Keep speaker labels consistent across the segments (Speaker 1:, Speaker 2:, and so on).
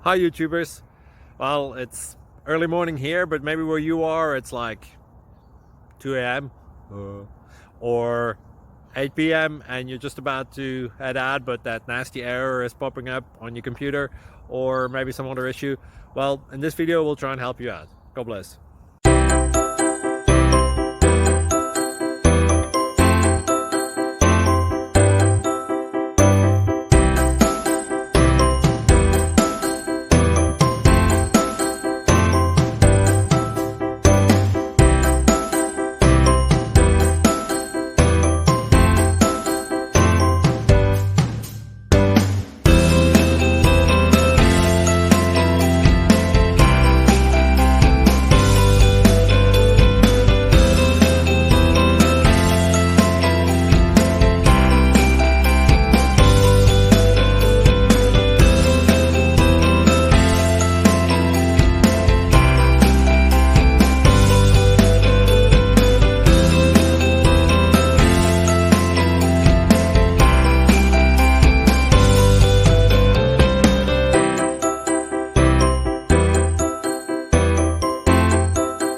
Speaker 1: Hi YouTubers. Well, it's early morning here, but maybe where you are it's like 2 a.m. Or 8 p.m. and you're just about to head out, but that nasty error is popping up on your computer, or maybe some other issue. Well, in this video we'll try and help you out. God bless.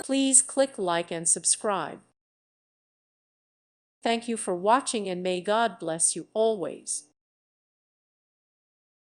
Speaker 2: Please click like and subscribe. Thank you for watching and may God bless you always.